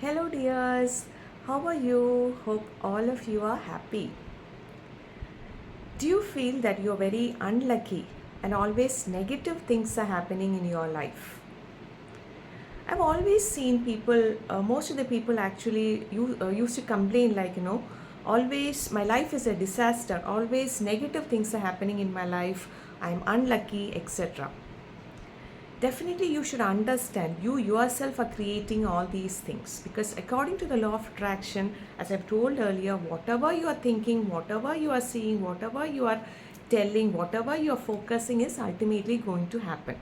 Hello, dears. How are you? Hope all of you are happy. Do you feel that you're very unlucky and always negative things are happening in your life? I've always seen people, most of the people actually used to complain, always my life is a disaster, always negative things are happening in my life, I'm unlucky, etc. Definitely you should understand you yourself are creating all these things, because according to the law of attraction, as I've told earlier, whatever you are thinking, whatever you are seeing, whatever you are telling, whatever you are focusing is ultimately going to happen.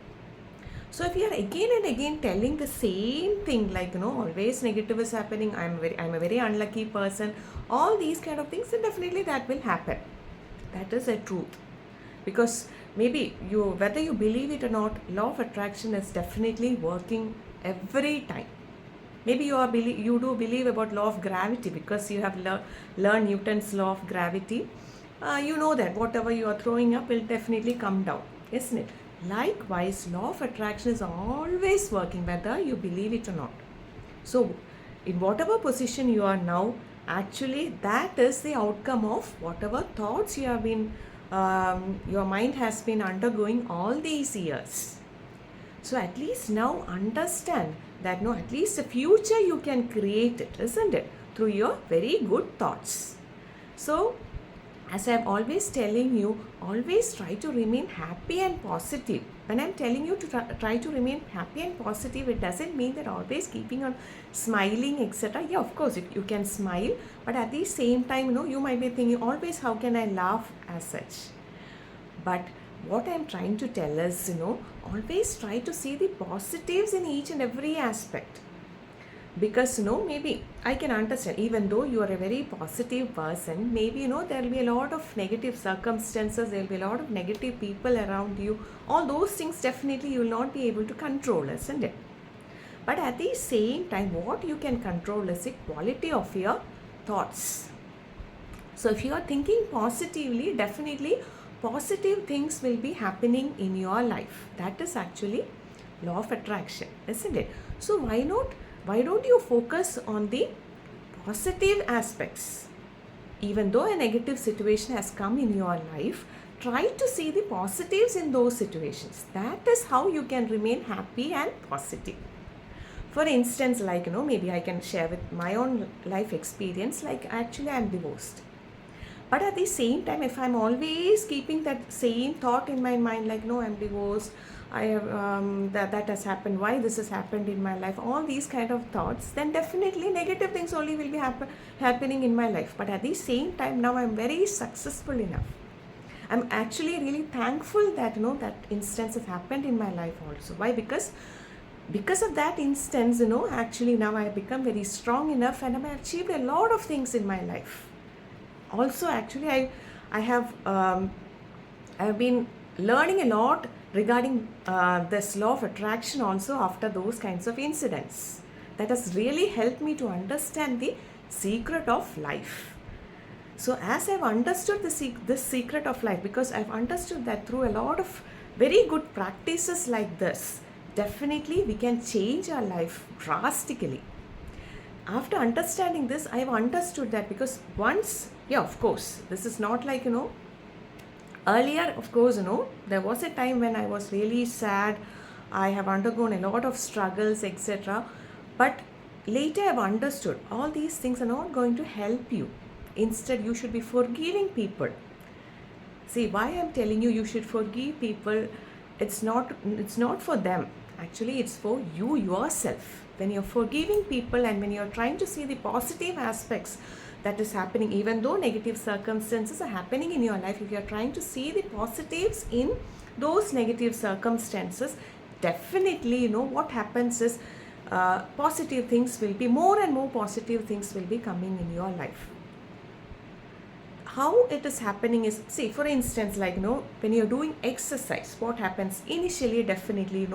So if you are again and again telling the same thing, always negative is happening, I'm a very unlucky person, all these kind of things, then definitely that will happen. That is a truth. Because maybe whether you believe it or not, law of attraction is definitely working every time. Maybe you do believe about law of gravity because you have learned Newton's law of gravity. You know that whatever you are throwing up will definitely come down, isn't it? Likewise, law of attraction is always working whether you believe it or not. So in whatever position you are now, actually that is the outcome of whatever thoughts you have been your mind has been undergoing all these years. So at least now understand that no, at least the future you can create it, isn't it? Through your very good thoughts. So as I'm always telling you, always try to remain happy and positive. When I'm telling you to try to remain happy and positive, it doesn't mean that always keeping on smiling, etc. Yeah, of course, you can smile, but at the same time, you might be thinking always, how can I laugh as such? But what I'm trying to tell is, always try to see the positives in each and every aspect. Because maybe I can understand, even though you are a very positive person, maybe there will be a lot of negative circumstances, there will be a lot of negative people around you. All those things definitely you will not be able to control, isn't it? But at the same time, what you can control is the quality of your thoughts. So if you are thinking positively, definitely positive things will be happening in your life. That is actually law of attraction, isn't it? So why don't you focus on the positive aspects? Even though a negative situation has come in your life, try to see the positives in those situations. That is how you can remain happy and positive. For instance, maybe I can share with my own life experience, actually I'm divorced. But at the same time, if I'm always keeping that same thought in my mind, no, I'm divorced, I have that has happened, why this has happened in my life, all these kind of thoughts, then definitely negative things only will be happening in my life. But at the same time, now I'm very successful enough. I'm actually really thankful that that instance has happened in my life also. Why? Because of that instance, actually now I have become very strong enough and I have achieved a lot of things in my life. Also, actually, I have been learning a lot regarding this law of attraction also after those kinds of incidents. That has really helped me to understand the secret of life. So as I've understood this secret of life, because I've understood that through a lot of very good practices like this, definitely we can change our life drastically. After understanding this, I have understood that because once, of course, this is not earlier, of course, there was a time when I was really sad. I have undergone a lot of struggles, etc. But later I have understood all these things are not going to help you. Instead, you should be forgiving people. See, why I'm telling you should forgive people, it's not for them. Actually, it's for you yourself. When you're forgiving people and when you're trying to see the positive aspects that is happening, even though negative circumstances are happening in your life, if you're trying to see the positives in those negative circumstances, definitely, what happens is positive things will be, more and more positive things will be coming in your life. How it is happening is, see, for instance, when you're doing exercise, what happens initially, definitely,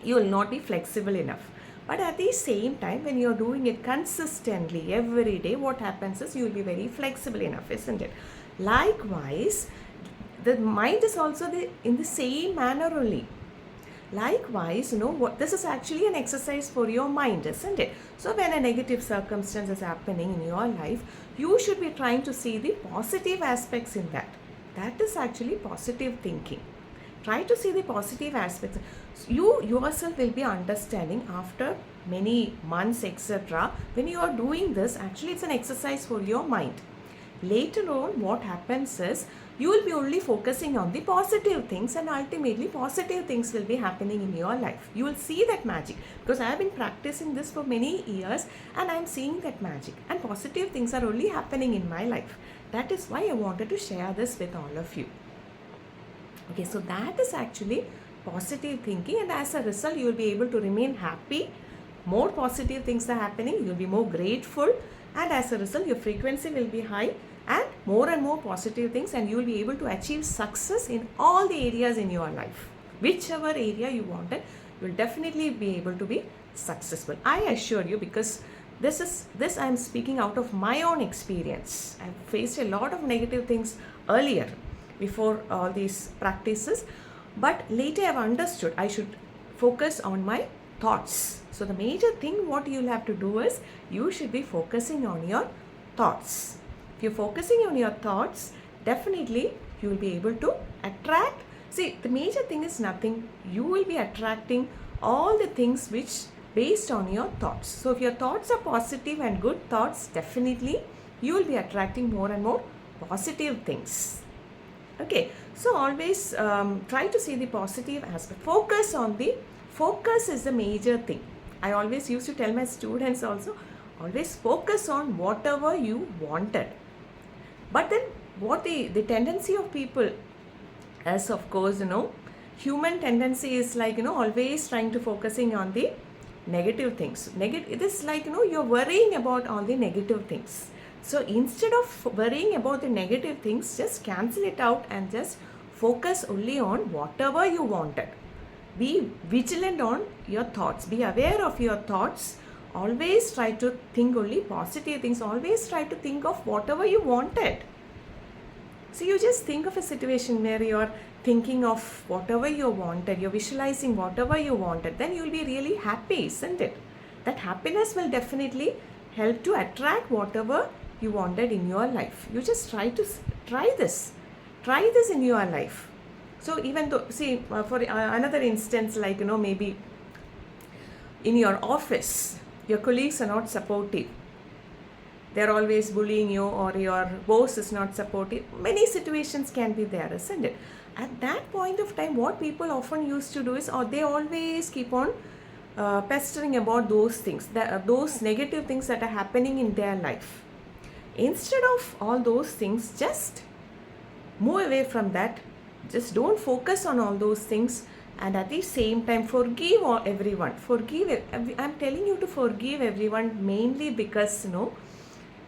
you will not be flexible enough. But at the same time, when you're doing it consistently every day, what happens is you will be very flexible enough, isn't it? Likewise, the mind is also in the same manner only. Likewise, what this is actually an exercise for your mind, isn't it? So when a negative circumstance is happening in your life, you should be trying to see the positive aspects in that. That is actually positive thinking. Try to see the positive aspects. You yourself will be understanding after many months, etc. When you are doing this, actually it's an exercise for your mind. Later on, what happens is you will be only focusing on the positive things, and ultimately positive things will be happening in your life. You will see that magic, because I have been practicing this for many years and I am seeing that magic, and positive things are only happening in my life. That is why I wanted to share this with all of you. Okay, so that is actually positive thinking, and as a result you will be able to remain happy. More positive things are happening, you will be more grateful, and as a result your frequency will be high, and more positive things, and you will be able to achieve success in all the areas in your life. Whichever area you wanted, you will definitely be able to be successful. I assure you, because this I am speaking out of my own experience. I have faced a lot of negative things earlier before all these practices, but later I have understood I should focus on my thoughts. So the major thing what you will have to do is you should be focusing on your thoughts. If you're focusing on your thoughts, definitely you will be able to attract. See, the major thing is nothing. You will be attracting all the things which based on your thoughts. So if your thoughts are positive and good thoughts, definitely you will be attracting more and more positive things. Okay, so always try to see the positive aspect. Focus is the major thing. I always used to tell my students also, always focus on whatever you wanted. But then what the tendency of people is, of course, human tendency is like, always trying to focusing on the negative things. It is like, you're worrying about all the negative things. So instead of worrying about the negative things, just cancel it out and just focus only on whatever you wanted. Be vigilant on your thoughts. Be aware of your thoughts. Always try to think only positive things. Always try to think of whatever you wanted. So you just think of a situation where you're thinking of whatever you wanted. You're visualizing whatever you wanted. Then you'll be really happy, isn't it? That happiness will definitely help to attract whatever you wanted in your life. You just try this in your life. So even though, see, for another instance, like, maybe in your office, your colleagues are not supportive. They're always bullying you, or your boss is not supportive. Many situations can be there, isn't it? At that point of time, what people often used to do is, or they always keep on pestering about those things, those negative things that are happening in their life. Instead of all those things, just move away from that. Just don't focus on all those things, and at the same time forgive everyone. I'm telling you to forgive everyone mainly because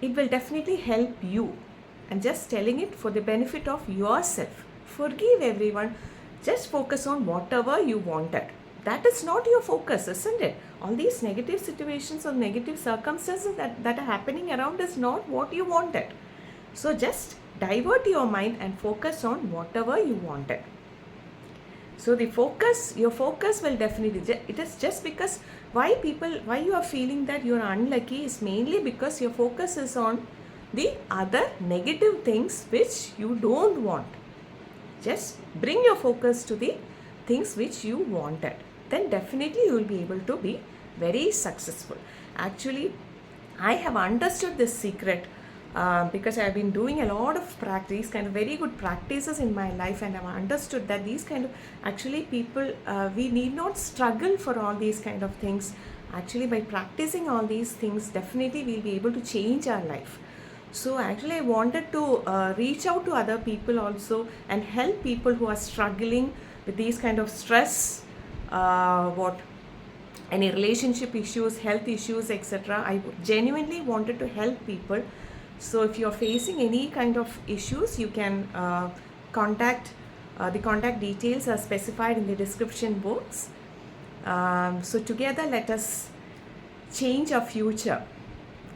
it will definitely help you. I'm just telling it for the benefit of yourself. Forgive everyone. Just focus on whatever you wanted. That is not your focus, isn't it? All these negative situations or negative circumstances that are happening around is not what you wanted. So just divert your mind and focus on whatever you wanted. So your focus will definitely, it is just because why you are feeling that you are unlucky is mainly because your focus is on the other negative things which you don't want. Just bring your focus to the things which you wanted. Then definitely you will be able to be very successful. Actually, I have understood this secret because I have been doing a lot of practice, kind of very good practices in my life, and I have understood that these kind of, actually people, we need not struggle for all these kind of things. Actually, by practicing all these things, definitely we'll be able to change our life. So actually I wanted to reach out to other people also and help people who are struggling with these kind of stress, any relationship issues, health issues, etc. I genuinely wanted to help people. So if you are facing any kind of issues, you can contact, the contact details are specified in the description box. So together let us change our future.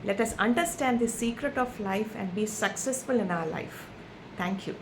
Let us understand the secret of life and be successful in our life. Thank you.